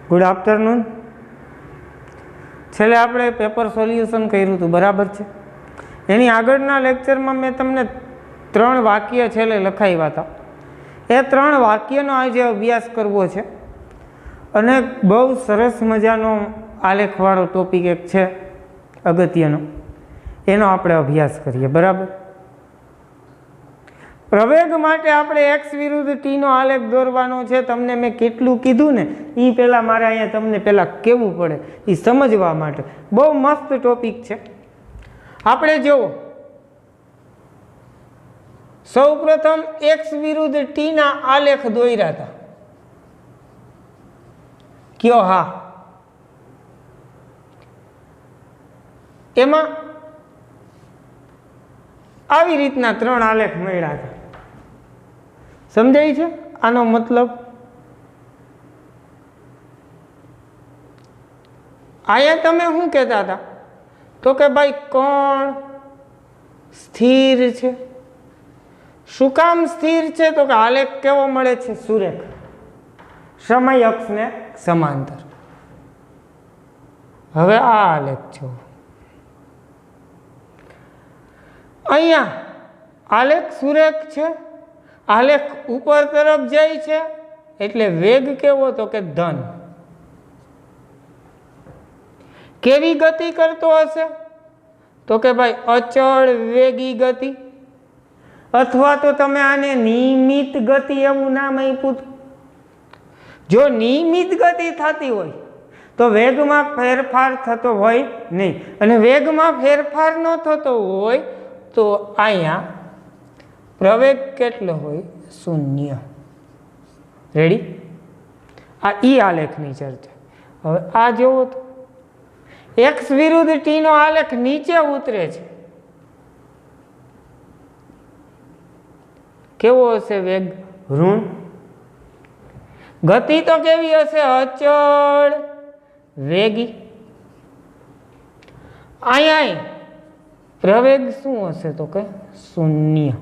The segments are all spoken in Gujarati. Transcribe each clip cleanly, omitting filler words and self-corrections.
Good afternoon. છેલ્લે આપણે પેપર સોલ્યુશન કર્યું હતું, બરાબર છે? એની આગળના લેક્ચરમાં મેં તમને 3 વાક્ય છેલ્લે લખાવ્યા હતા. એ 3 વાક્યનો આજે અભ્યાસ કરવો છે અને બહુ સરસ મજાનો આલેખવાળો ટોપિક એક છે અગત્યનો, એનો આપણે અભ્યાસ કરીએ, બરાબર? પ્રવેગ માટે આપણે એક્સ વિરુદ્ધ ટીનો આલેખ દોરવાનો છે. તમને મેં કેટલું કીધું ને એ પહેલાં મારે અહીંયા તમને પહેલાં કહેવું પડે, એ સમજવા માટે. બહુ મસ્ત ટોપિક છે. આપણે જુઓ, સૌ પ્રથમ એક્સ વિરુદ્ધ ટીના આલેખ દોર્યા હતા. કયો? હા. એમાં આવી રીતના 3 આલેખ મળ્યા હતા. સમજાય છે આનો મતલબ? અહીંયા તમે શું કહેતા હતા? તો કે ભાઈ કોણ સ્થિર છે. શું કામ સ્થિર છે? તો કે આલેખ કેવો મળે છે? સુરેખ, સમય અક્ષને સમાંતર. હવે આ આલેખ છે. અહીંયા આલેખ સુરેખ છે, આલેખ ઉપર તરફ જાય છે, એટલે વેગ કેવો? તો કે ધન. કેવી ગતિ કરતો હશે? તો કે ભાઈ અચળ વેગી ગતિ, અથવા તો તમે આને નિયમિત ગતિ એવું નામ આપ્યું. જો નિયમિત ગતિ થતી હોય તો વેગમાં ફેરફાર થતો હોય નહીં, અને વેગમાં ફેરફાર ન થતો હોય તો અહીંયા પ્રવેગ કેટલો હોય? 0. રેડી? આ ઈ આલેખની ચર્ચા. હવે આ જોવો તો એક્સ વિરુદ્ધ ટીનો આલેખ નીચે ઉતરે છે. કેવો હશે વેગ? ઋણ. ગતિ તો કેવી હશે? અચળ વેગી. અહીંયા પ્રવેગ શું હશે? તો કે 0.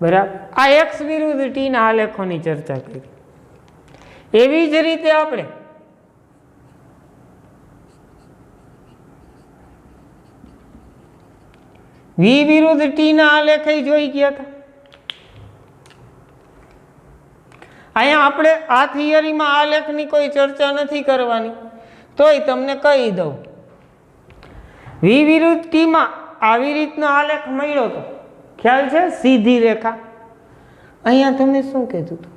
બરાબર? આ એક્સ વિરુદ્ધ ટીના આલેખોની ચર્ચા કરી. એવી જ રીતે આપણે વી વિરુદ્ધ ટીના આલેખ જોઈ ગયા હતા. અહીંયા આપણે આ થિયરીમાં આલેખની કોઈ ચર્ચા નથી કરવાની, તોય તમને કહી દઉં. વી વિરુદ્ધ ટીમાં આવી રીતનો આલેખ મળ્યો હતો, ખ્યાલ છે? સીધી રેખા. અહીંયા તમે શું કીધું હતું?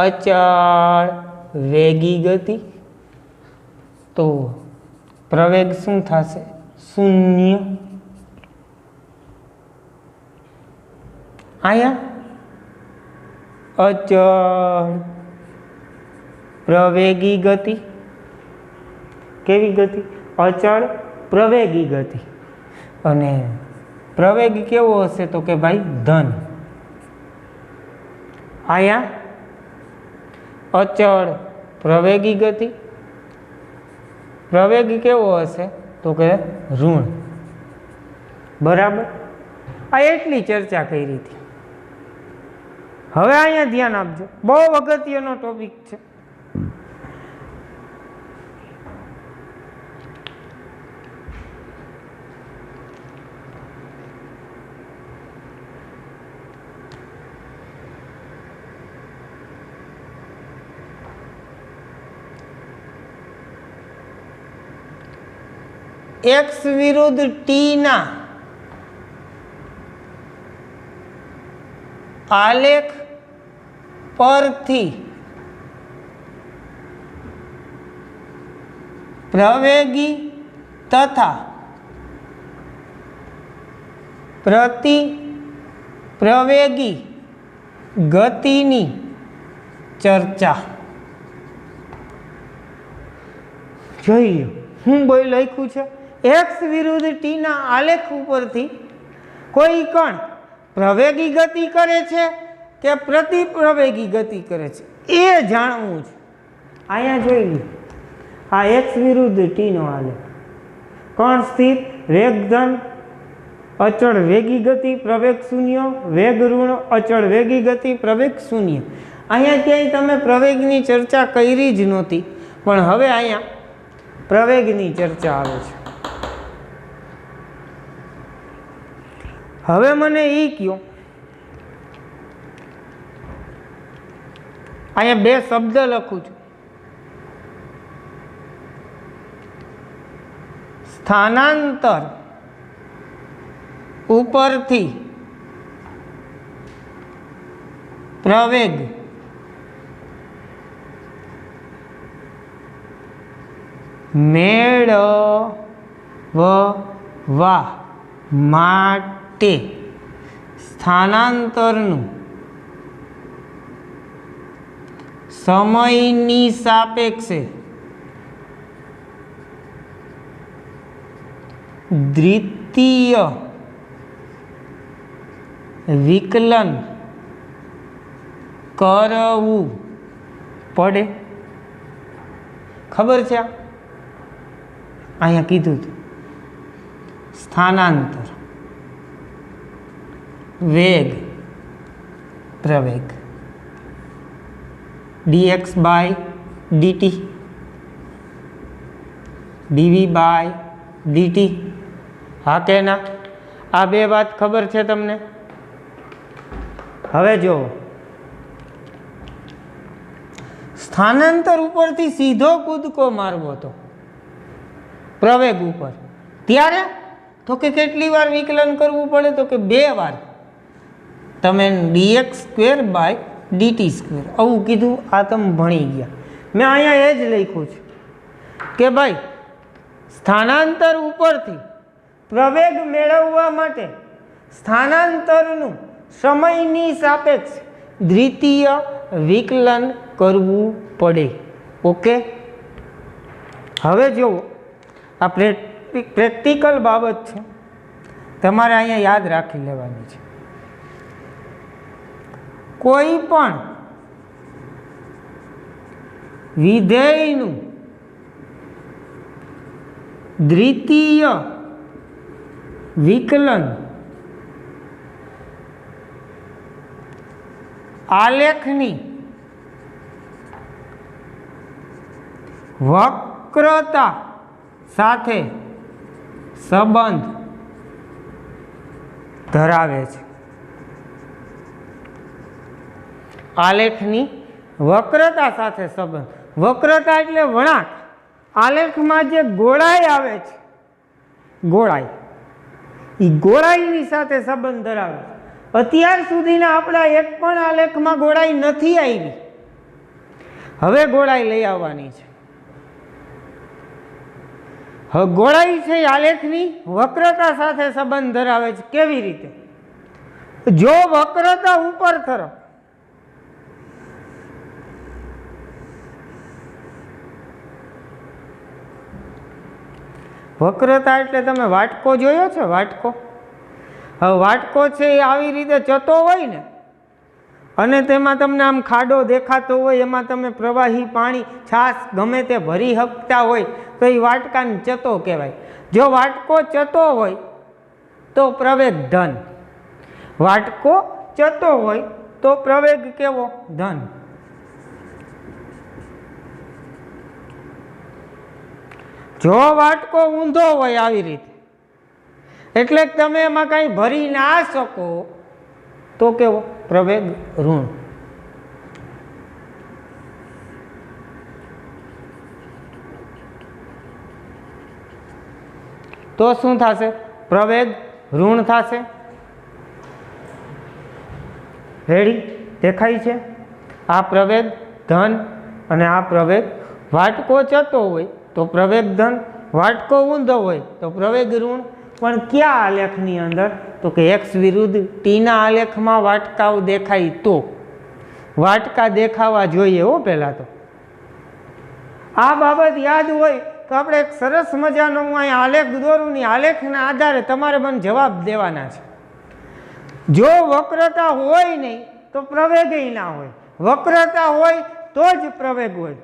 અચળ વેગી ગતિ. તો પ્રવેગ શું થશે? 0. અહીંયા અચળ પ્રવેગી ગતિ. કેવી ગતિ? અચળ પ્રવેગી ગતિ. અને પ્રવેગ કેવો હશે? તો કે ભાઈ ધન. અહીંયા અચળ પ્રવેગી ગતિ. પ્રવેગ કેવો હશે? તો કે ઋણ. બરાબર? આ એટલી ચર્ચા કરી હતી. હવે અહીંયા ધ્યાન આપજો, બહુ અગત્યનો ટોપિક છે. એક્સ વિરુદ્ધ ટીના આલેખ પરથી પ્રવેગી તથા પ્રતિ પ્રવેગી ગતિની ચર્ચા. જોઈએ હું બોલ લખ્યું છે. એક્સ વિરુદ્ધ ટીના આલેખ ઉપરથી કોઈ કણ પ્રવેગી ગતિ કરે છે કે પ્રતિ પ્રવેગી ગતિ કરે છે એ જાણવું છે. અહીંયા જોઈ લો, આ એક્સ વિરુદ્ધ ટીનો આલેખ. કણ સ્થિર, વેગ ધન, અચળ વેગી ગતિ, પ્રવેગ 0, વેગ ઋણ, અચળ વેગી ગતિ, પ્રવેગ 0. અહીંયા ક્યાંય તમે પ્રવેગની ચર્ચા કરી જ નહોતી, પણ હવે અહીંયા પ્રવેગની ચર્ચા આવે છે. હવે મને એ કહો, અહીંયા બે શબ્દ લખું છું. સ્થાનાંતર ઉપરથી પ્રવેગ મેળવવા માટે સ્થાનાંતરનું સમયની સાપેક્ષે દ્વિતીય વિકલન કરવું પડે. ખબર છે? અહીંયા કીધું હતું સ્થાનાંતર વેગ પ્રવેગ dx by dt dv by dt. હા કે ના? આ બે વાત ખબર છે તમને? હવે જુઓ, સ્થાનાંતર ઉપરથી સીધો કૂદકો મારવો હતો પ્રવેગ ઉપર, ત્યારે તો કે કેટલી વાર વિકલન કરવું પડે? તો કે 2 વાર. તમે dx square by dt square આવું કીધું. આ તમે ભણી ગયા. મેં અહીંયા એ જ લખ્યું છે કે ભાઈ સ્થાનાંતર ઉપરથી પ્રવેગ મેળવવા માટે સ્થાનાંતરનું સમયની સાપેક્ષ દ્વિતીય વિકલન કરવું પડે. ઓકે, હવે જુઓ, આ પ્રેક્ટિકલ બાબત છે, તમારે અહીંયા યાદ રાખી લેવાની છે. કોઈ પણ વિધેયનું દ્વિતીય વિકલન આલેખની વક્રતા સાથે સંબંધ ધરાવે છે. આલેખની વક્રતા સાથે સંબંધ. વક્રતા એટલે વળાંક. આલેખમાં જે ગોળાઈ આવે છે, ગોળાઈ, એ ગોળાઈની સાથે સંબંધ ધરાવે છે. અત્યાર સુધીના આપણા એક પણ આલેખમાં ગોળાઈ નથી આવી. હવે ગોળાઈ લઈ આવવાની છે. હવે ગોળાઈ છે એ આલેખની વક્રતા સાથે સંબંધ ધરાવે છે. કેવી રીતે? જો વક્રતા ઉપર તરફ વક્રતા એટલે તમે વાટકો જોયો છે? વાટકો. હવે વાટકો છે એ આવી રીતે ચતો હોય ને, અને તેમાં તમને આમ ખાડો દેખાતો હોય, એમાં તમે પ્રવાહી પાણી, છાશ ગમે તે ભરી શકતા હોય તો એ વાટકાને ચતો કહેવાય. જો વાટકો ચતો હોય તો પ્રવેગ ધન. વાટકો ચતો હોય તો પ્રવેગ કેવો? ધન. જો વાટકો ઊંધો હોય આવી રીતે, એટલે તમે એમાં કંઈ ભરી ના શકો તો કેવો? પ્રવેગ ઋણ. તો શું થશે? પ્રવેગ ઋણ થશે. રેડી? દેખાય છે? આ પ્રવેગ ધન અને આ પ્રવેગ. વાટકો ચતો હોય તો પ્રવેગ ધન, વાટકો ઊંધો હોય તો પ્રવેગ ઋણ. પણ ક્યાં આલેખની અંદર? તો કે એક્સ વિરુદ્ધ ટીના આલેખમાં વાટકાઓ દેખાય તો. વાટકા દેખાવા જોઈએ હો પહેલાં તો. આ બાબત યાદ હોય તો આપણે એક સરસ મજાનો હું અહીં આલેખ દોરું ને, આલેખના આધારે તમારે મને જવાબ દેવાના છે. જો વક્રતા હોય નહીં તો પ્રવેગય ના હોય, વક્રતા હોય તો જ પ્રવેગ હોય.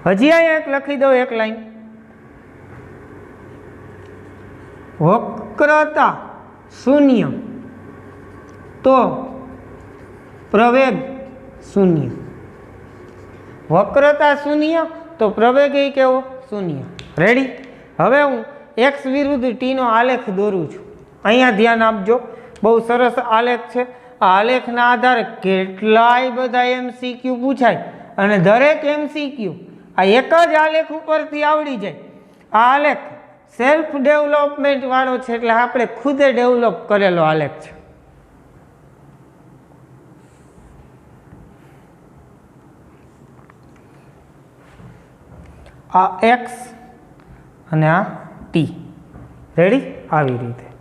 હજી અહીંયા એક લખી દો, એક લાઈન. વક્રતા શૂન્ય તો પ્રવેગ શૂન્ય, વક્રતા શૂન્ય તો પ્રવેગ એ કેવો શૂન્ય. રેડી. હવે હું એક્સ વિરુદ્ધ ટીનો આલેખ દોરું છું. અહીંયા ધ્યાન આપજો, બહુ સરસ આલેખ છે. આ આલેખના આધારે કેટલાય બધા MCQ પૂછાય અને દરેક MCQ આ એક જ આલેખ ઉપરથી આવડી જાય. આ આલેખ સેલ્ફ ડેવલપમેન્ટ વાળો છે, એટલે આપણે ખુદે ડેવલપ કરેલો આલેખ છે. આ એક્સ અને આ ટી. રેડી. આવી રીતે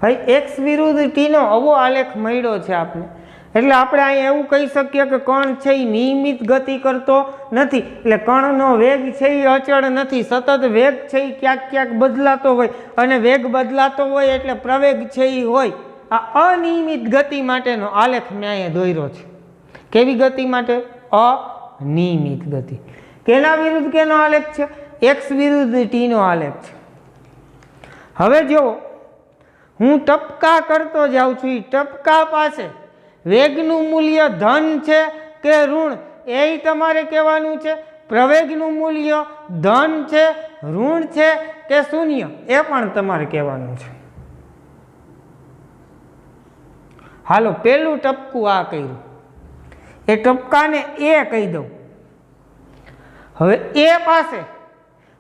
ભાઈ એક્સ વિરુદ્ધ ટીનો આવો આલેખ મળ્યો છે આપણે, એટલે આપણે અહીંયા એવું કહી શકીએ કે કણ છે એ નિયમિત ગતિ કરતો નથી. એટલે કણનો વેગ છે એ અચળ નથી, સતત વેગ છે એ ક્યાંક ક્યાંક બદલાતો હોય, અને વેગ બદલાતો હોય એટલે પ્રવેગ છે એ હોય. આ અનિયમિત ગતિ માટેનો આલેખ મેં અહીંયા દોર્યો છે. કેવી ગતિ માટે? અનિયમિત ગતિ. કેના વિરુદ્ધ કેનો આલેખ છે? એક્સ વિરુદ્ધ ટીનો આલેખ છે. હવે જો હું ટપકા કરતો જાઉં છું, એ ટપકા પાસે વેગનું મૂલ્ય ધન છે કે ઋણ એ તમારે કહેવાનું છે. પ્રવેગનું મૂલ્ય ધન છે, ઋણ છે કે શૂન્ય એ પણ તમારે કહેવાનું છે. હાલો, પેલું ટપકું આ કર્યું, એ ટપકાને એ કહી દઉં. હવે એ પાસે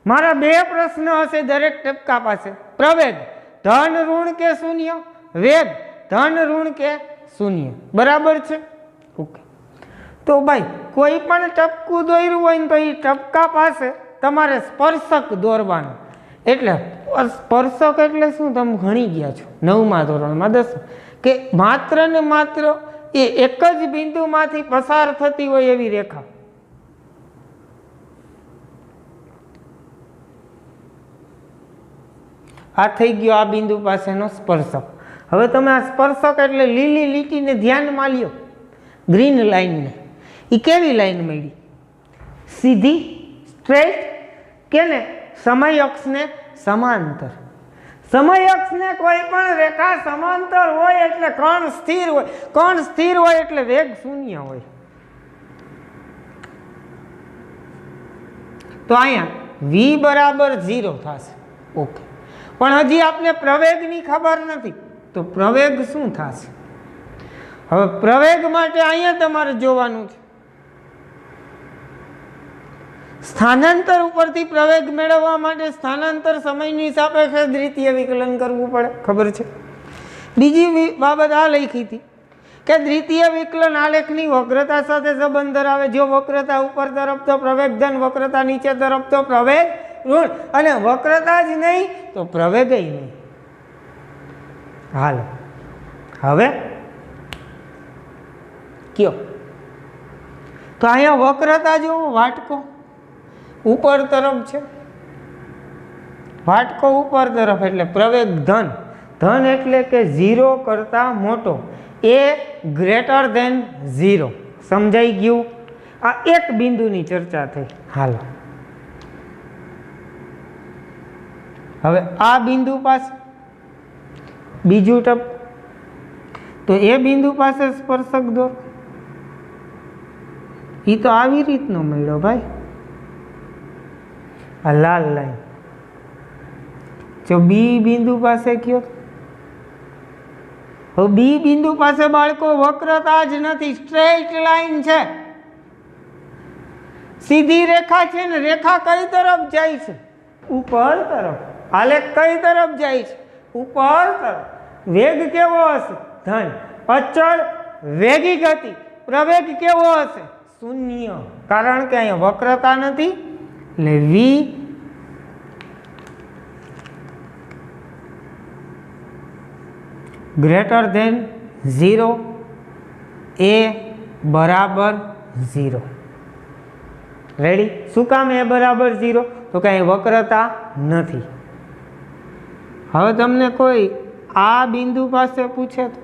મારા બે પ્રશ્ન હશે દરેક ટપકા પાસે. પ્રવેગ ધન ઋણ કે શૂન્ય, વેગ ધન ઋણ કે શૂન્ય. બરાબર છે? ઓકે. તો ભાઈ કોઈ પણ ટપકું દોર્યું હોય ને તો એ ટપકા પાસે તમારે સ્પર્શક દોરવાનું. એટલે સ્પર્શક એટલે શું? તમે ભણી ગયા છો 9મા ધોરણમાં, 10 કે માત્ર ને માત્ર એ એક જ બિંદુમાંથી પસાર થતી હોય એવી રેખા. આ થઈ ગયો આ બિંદુ પાસેનો સ્પર્શક. હવે તમે આ સ્પર્શક એટલે લીલી લીટીને ધ્યાનમાં લ્યો, ગ્રીન લાઈનને. એ કેવી લાઈન મળી? સીધી, સ્ટ્રેટ કે ને સમય અક્ષને સમાંતર? સમય અક્ષને કોઈ પણ રેખા સમાંતર હોય એટલે કણ સ્થિર હોય. કણ સ્થિર હોય એટલે વેગ શૂન્ય હોય. તો અહીંયા v બરાબર 0 થશે. ઓકે. પણ હજી આપને પ્રવેગની ખબર નથી, તો પ્રવેગ શું થશે? હવે પ્રવેગ માટે અહીંયા તમારે જોવાનું છે. સ્થાનાંતર ઉપરથી પ્રવેગ મેળવવા માટે સ્થાનાંતર સમયની સાપેક્ષે દ્વિતીય વિકલન કરવું પડે, ખબર છે? બીજી બાબત આ લખી હતી કે દ્વિતીય વિકલન આલેખની વક્રતા સાથે સંબંધ ધરાવે. જો વક્રતા ઉપર તરફ તો પ્રવેગ ધન, વક્રતા નીચે તરફ તો પ્રવેગ ઋણ, અને વક્રતા જ નહીં તો પ્રવેગય નહીં. હાલો, હવે કયો? તો અહીંયા વક્રતા જુઓ, વાટકો ઉપર તરફ છે, વાટકો ઉપર તરફ એટલે પ્રવેગ ધન. ધન એટલે કે 0 કરતા મોટો, એ ગ્રેટર ધેન 0. સમજાઈ ગયું? આ એક બિંદુની ચર્ચા થઈ. હાલો, હવે આ બિંદુ પાસે બીજું ટપ, તો એ બિંદુ પાસે સ્પર્શક દોર. એ તો આવી રીતનો મળ્યો ભાઈ, આ લાલ લાઈન. જો બી બિંદુ પાસે કયો, હવે બી બિંદુ પાસે બાળકો વક્રતા જ નથી, સ્ટ્રેટ લાઈન છે, સીધી રેખા છે ને. રેખા કઈ તરફ જાય છે? ઉપર તરફ. આલેખ કઈ તરફ જાય છે? ઉપર તરફ. વેગ કેવો હશે? ધન. અચળ વેગી ગતિ. પ્રવેગ કેવો હશે? શૂન્ય. કારણ કે અહીંયા વક્રતા નથી એટલે વી ગ્રેટર ધેન 0, એ બરાબર 0. રેડી? શું કામ એ બરાબર 0? તો કાંઈ વક્રતા નથી. હવે તમને કોઈ આ બિંદુ પાસે પૂછે તો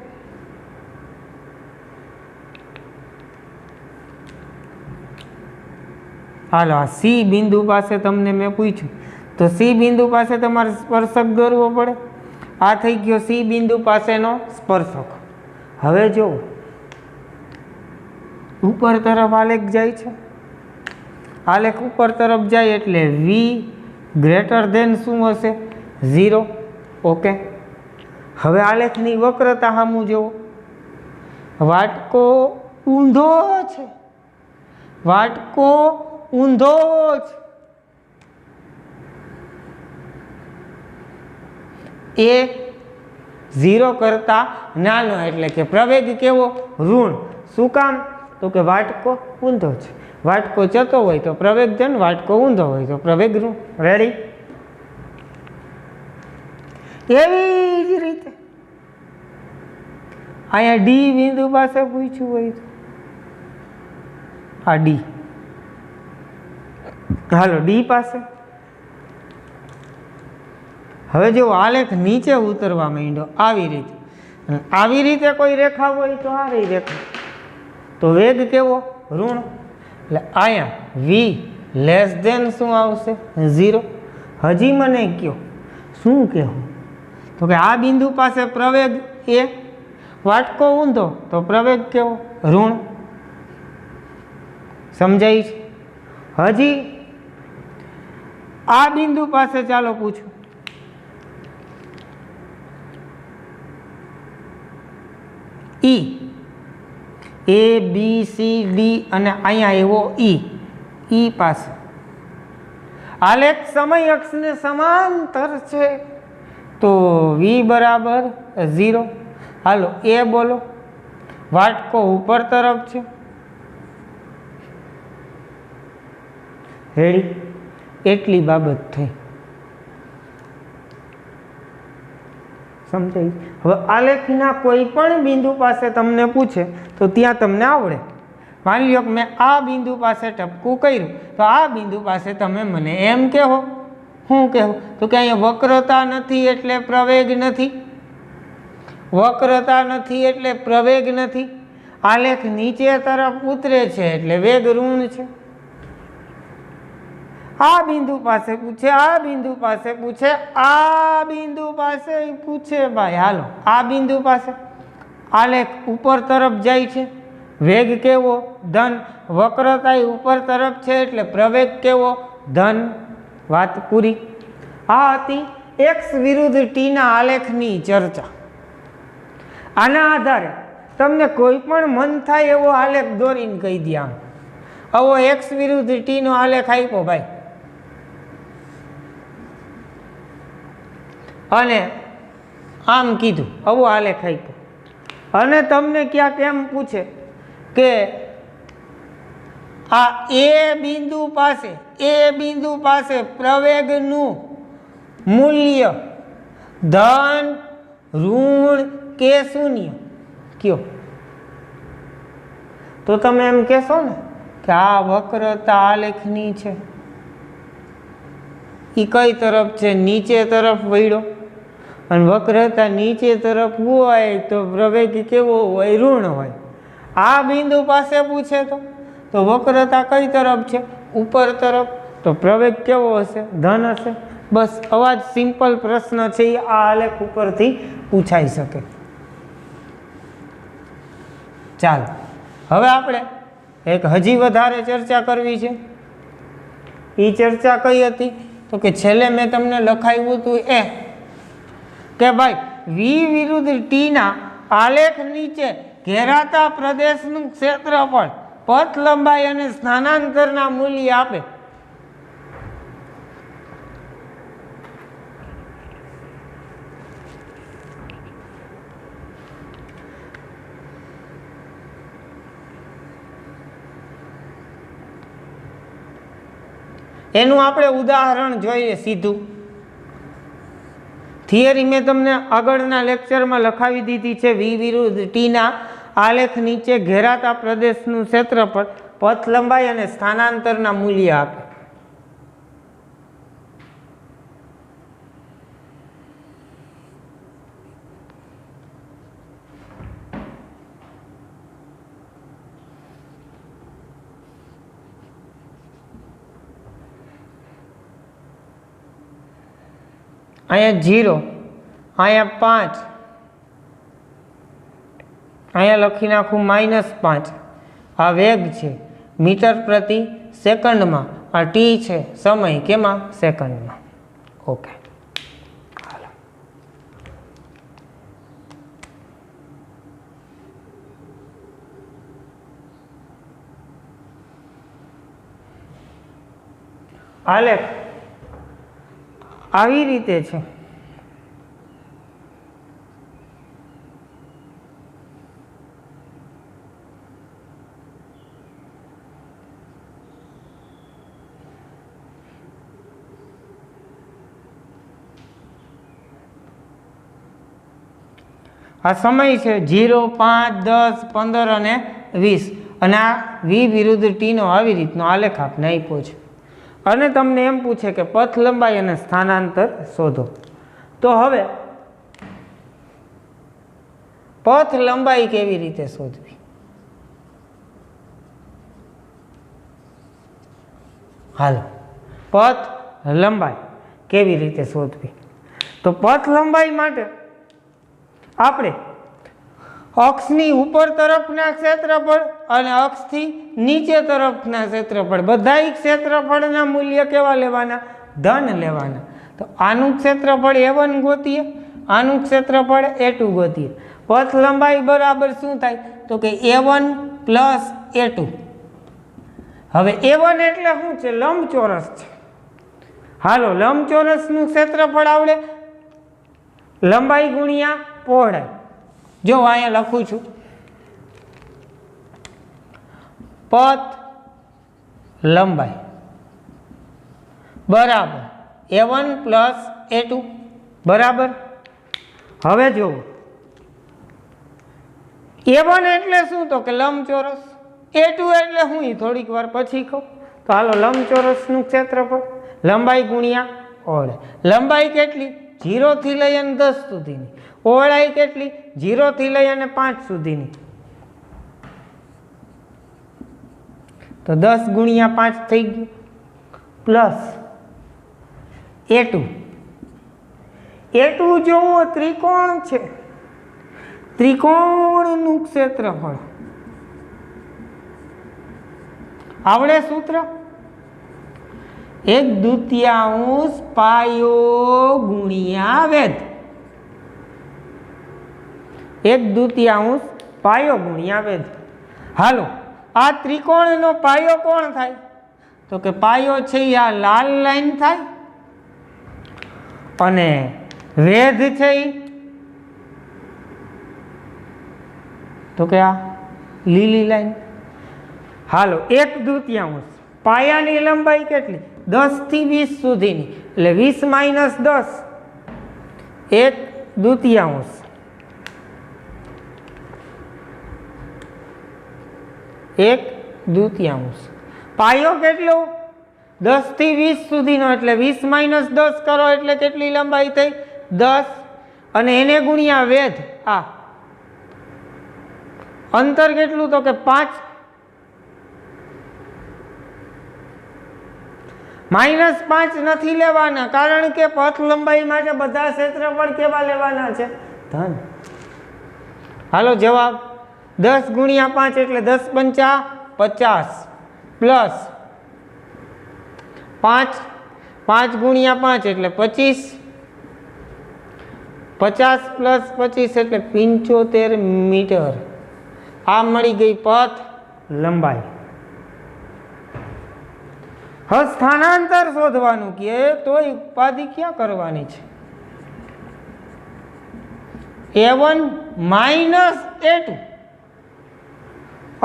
હાલો, આ સી બિંદુ પાસે તમને મેં પૂછ્યું તો સી બિંદુ પાસે તમારે સ્પર્શક દોરવો પડે. આ થઈ ગયો સી બિંદુ પાસેનો સ્પર્શક. હવે જો ઉપર તરફ આલેખ જાય છે, આલેખ ઉપર તરફ જાય એટલે વી ગ્રેટર ધેન શું હશે? 0. ઓકે, હવે આલેખની વક્રતા સામું જુઓ. વાટકો ઊંધો છે, વાટકો ઊંધો છે. એ 0 કરતા નાનો એટલે કે પ્રવેગ કેવો? ઋણ. શું કામ? તો કે વાટકો ઊંધો છે. વાટકો જતો હોય તો પ્રવેગ ધન, વાટકો ઊંધો હોય તો પ્રવેગ ઋણ. રેડી? એવી જ રીતે અહીંયા ડી બિંદુ પાસે પૂછ્યું હોય તો આ ડી, હાલો ડી પાસે. હવે જો આલેખ નીચે ઉતરવા માંડ્યો આવી રીતે, આવી રીતે કોઈ રેખા હોય તો આ રહી રેખા, તો વેગ કેવો? ઋણ. એટલે અહીંયા વી લેસ ધેન શું આવશે? 0. હજી મને કયો શું કહેવું? તો કે આ બિંદુ પાસે પ્રવેગ એ, વાટકો ઊંધો તો પ્રવેગ કેવો? ઋણ. સમજાય છે? હજી આ બિંદુ પાસે ચાલો પૂછું, ઈ એ બી સી ડી અને અહીંયા એવો ઈ પાસે આલેખ સમય અક્ષને સમાંતર છે તો વી બરાબર 0. હાલો એ બોલો, વાટકો ઉપર તરફ છે. રેડી? એટલી બાબત થઈ. સમજાય? હવે આલેખના કોઈ પણ બિંદુ પાસે તમને પૂછે તો ત્યાં તમને આવડે. માની લો કે મેં આ બિંદુ પાસે ટપકું કર્યું તો આ બિંદુ પાસે તમે મને એમ કહો, શું કહેવું? તો કે અહીંયા વક્રતા નથી એટલે પ્રવેગ નથી, વક્રતા નથી એટલે પ્રવેગ નથી. આલેખ નીચે તરફ ઉતરે છે એટલે વેગ ઋણ છે. આ બિંદુ પાસે પૂછે, આ બિંદુ પાસે પૂછે, આ બિંદુ પાસે પૂછે. ભાઈ હાલો આ બિંદુ પાસે આલેખ ઉપર તરફ જાય છે, વેગ કેવો? ધન. વક્રતા ઉપર તરફ છે એટલે પ્રવેગ કેવો? ધન. વાત પૂરી. આ હતી એક્સ વિરુદ્ધ ટીના આલેખની ચર્ચા. આના આધારે તમને કોઈ પણ મન થાય એવો આલેખ દોરીને કહી દે. આમ આવો એક્સ વિરુદ્ધ ટીનો આલેખ આપ્યો ભાઈ, અને આમ કીધું આવો આલેખ આપ્યો, અને તમને ક્યાંક એમ પૂછે કે આ એ બિંદુ પાસે પ્રવેગનું મૂલ્ય ધન, ઋણ કે શૂન્ય કયો? તો તમે એમ કહેશો ને કે આ વક્રતા આલેખની છે, એ કઈ તરફ છે? નીચે તરફ વળ્યો. અને વક્રતા નીચે તરફ હોય તો પ્રવેગ કેવો હોય? ઋણ હોય. આ બિંદુ પાસે પૂછે તો વક્રતા કઈ તરફ છે? ઉપર તરફ, તો પ્રવેગ કેવો હશે? ધન હશે. બસ આવા જ સિમ્પલ પ્રશ્ન છે એ આ આલેખ ઉપરથી પૂછાઈ શકે. ચાલો હવે આપણે એક હજી વધારે ચર્ચા કરવી છે. એ ચર્ચા કઈ હતી? તો કે છેલ્લે મેં તમને લખાવ્યું હતું એ કે ભાઈ વી વિરુદ્ધ ટીના આલેખ નીચે ઘેરાતા પ્રદેશનું ક્ષેત્રફળ, પથ લંબાઈ અને સ્થાનાંતરના મૂલ્ય આપે. એનું આપણે ઉદાહરણ જોઈએ સીધું. થિયરી મેં તમને આગળના લેક્ચરમાં લખાવી દીધી છે. વી વિરુદ્ધ ટીના આલેખ નીચે ઘેરાતા પ્રદેશનું ક્ષેત્રફળ, પથ લંબાઈ અને સ્થાનાંતરના મૂલ્ય આપે. અહીંયા 0, અહીંયા 5, અહીંયા લખી નાખું -5. આ વેગ છે મીટર પ્રતિ સેકન્ડમાં, આ ટી છે સમય કેમાં? સેકન્ડમાં. ઓકે, હાલો. આલેખ આવી રીતે છે. આ સમય છે 0, 5, 10, 15 અને 20. અને આ વી વિરુદ્ધ ટીનો આવી રીતનો આલેખ આપને આપ્યો છે. અને તમને એમ પૂછે કે પથ લંબાઈ અને સ્થાનાંતર શોધો. તો હવે પથ લંબાઈ કેવી રીતે શોધવી? હાલો, પથ લંબાઈ કેવી રીતે શોધવી? તો પથ લંબાઈ માટે આપણે અક્ષની ઉપર તરફના ક્ષેત્રફળ અને અક્ષથી નીચે તરફના ક્ષેત્રફળ, બધાય ક્ષેત્રફળના મૂલ્ય કેવા લેવાના? ધન લેવાના. તો આનું ક્ષેત્રફળ A1 ગોતીએ, આનું ક્ષેત્રફળ A2 ગોતીએ. પથ લંબાઈ બરાબર શું થાય? તો કે A1 પ્લસ A2. હવે A1 એટલે શું છે? લંબચોરસ છે. હાલો, લંબચોરસનું ક્ષેત્રફળ આવડે? લંબાઈ ગુણ્યા પહોળાઈ. જો અહીંયા લખું છું, પથ લંબાઈ બરાબર A1 પ્લસ A2 બરાબર. હવે જુઓ, A1 એટલે શું? તો કે લંબચોરસ. A2 એટલે હું એ થોડીક વાર પછી કહું. તો હાલો, લંબચોરસનું ક્ષેત્રફળ લંબાઈ ગુણ્યા પહોળાઈ. લંબાઈ કેટલી? 0 થી લઈ અને 10 સુધીની. પહોળાઈ કેટલી? 0 થી લઈ અને 5 સુધીની. તો 10 ગુણ્યા 5 થઈ ગયું, પ્લસ A2. A2 જોવો ત્રિકોણ છે, ત્રિકોણનું ક્ષેત્રફળ આવડે સૂત્ર? 1/2 પાયો ગુણ્યા વેધ. 1/2 પાયો ગુણ્યા વેધ. હાલો, આ ત્રિકોણનો પાયો કોણ થાય? તો કે પાયો છે આ લાલ લાઈન થાય, અને વેધ છે તો કે આ લીલી લાઈન. હાલો, 1/2 પાયાની લંબાઈ કેટલી? 10 થી 20 સુધીની, એટલે 20 - 10, 1/2. 1/2 પાયો કેટલો? 10 થી 20 સુધીનો, એટલે 20 - 10 કરો એટલે કેટલી લંબાઈ થઈ? 10. અને એને ગુણ્યા વેધ. આ અંતર કેટલું? તો કે 5. -5 નથી લેવાના, કારણ કે પથ લંબાઈ માટે બધા ક્ષેત્રફળ કેવા લેવાના છે? ધન. હાલો, જવાબ 10 ગુણ્યા 5 એટલે 10 × 50, પ્લસ 5 ગુણ્યા 5 એટલે 25, 50 પ્લસ 25 એટલે 75 મીટર. આ મળી ગઈ પથ લંબાઈ. હવે સ્થાનાંતર શોધવાનું કે તો ઉપાધિ ક્યાં કરવાની છે? A1 minus A2.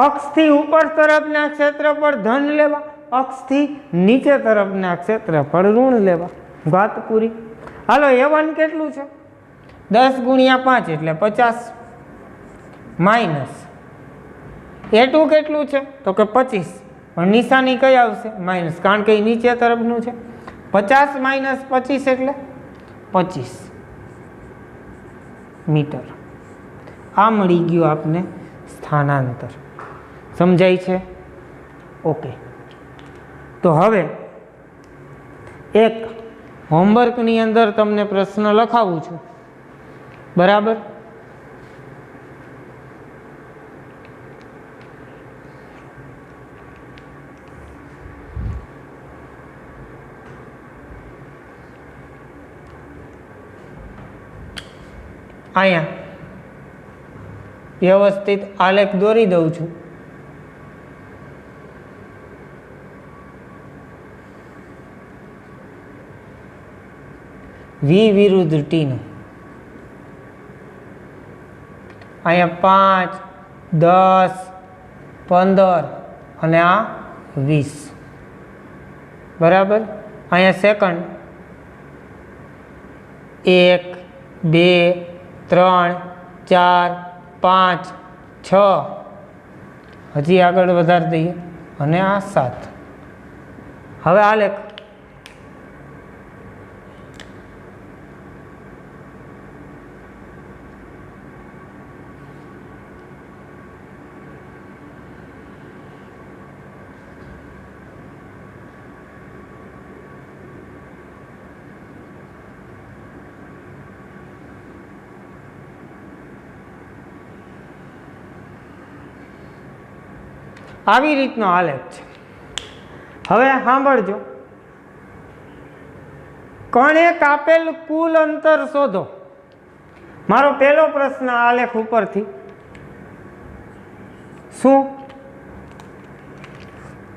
અક્ષથી ઉપર તરફના ક્ષેત્રફળ ધન લેવા અક્ષથી નીચે તરફના ક્ષેત્રફળ ઋણ લેવા. વાત પૂરી. હાલો A1 કેટલું છે? 10 ગુણ્યા 5 એટલે 50 માઇનસ A2 કેટલું છે? તો કે 25, પણ નિશાની કઈ આવશે? માઇનસ, કારણ કે એ નીચે તરફનું છે. 50 માઇનસ 25 એટલે 25 મીટર. આ મળી ગયું આપને સ્થાનાંતર. સમજાય છે? ઓકે. તો હવે એક હોમવર્કની અંદર તમને પ્રશ્ન લખાવું છું, બરાબર? અહીંયા વ્યવસ્થિત આલેખ દોરી દઉં છું. વી વિરુદ્ધ ટીનું. અહીંયા 5, 10, 15 અને આ 20, બરાબર? અહીંયા સેકન્ડ 1, 2, 3, 4, 5, 6, હજી આગળ વધારી દઈએ, અને આ 7. હવે આલેખ આવી રીતનો આલેખ છે. હવે સાંભળજો. કણે કાપેલ કુલ અંતર શોધો. મારો પહેલો પ્રશ્ન આલેખ ઉપરથી શું?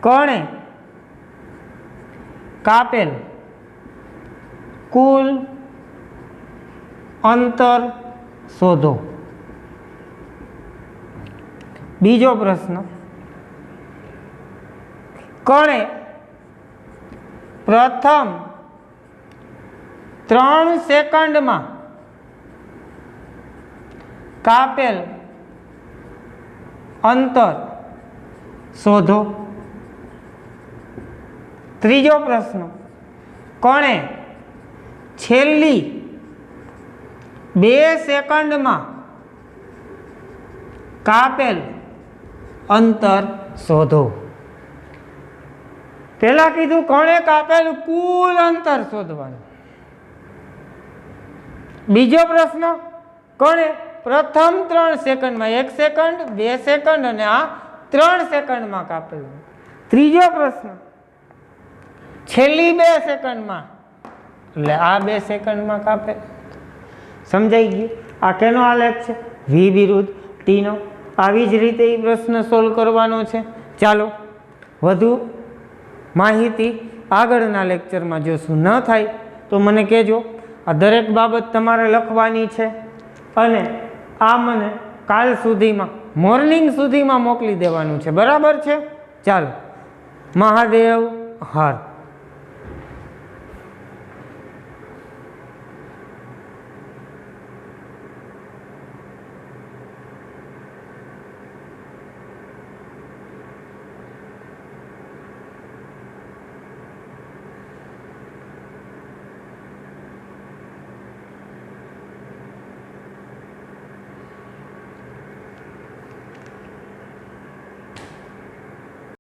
કણે કાપેલ કુલ અંતર શોધો. બીજો પ્રશ્ન, કણે પ્રથમ 3 સેકન્ડમાં કાપેલ અંતર શોધો. ત્રીજો પ્રશ્ન, કણે છેલ્લી 2 સેકન્ડમાં કાપેલ અંતર શોધો. પહેલા કીધું કણે કાપેલ કુલ અંતર શોધવાનું. બીજો પ્રશ્ન, કણે પ્રથમ 3 સેકન્ડમાં, 1 સેકન્ડ, 2 સેકન્ડ અને આ 3 સેકન્ડમાં કાપેલું. ત્રીજો પ્રશ્ન, છેલ્લી 2 સેકન્ડમાં, એટલે આ 2 સેકન્ડમાં કાપેલ. સમજાઈ ગયું? આ કેનો આલેખ છે? વી વિરુદ્ધ ટીનો. આવી જ રીતે એ પ્રશ્ન સોલ્વ કરવાનો છે. ચાલો વધુ માહિતી આગળના લેક્ચરમાં જોશું. ન થાય તો મને કહેજો. આ દરેક બાબત તમારે લખવાની છે અને આ મને કાલ સુધીમાં, મોર્નિંગ સુધીમાં મોકલી દેવાનું છે, બરાબર છે? ચાલો, મહાદેવ હર.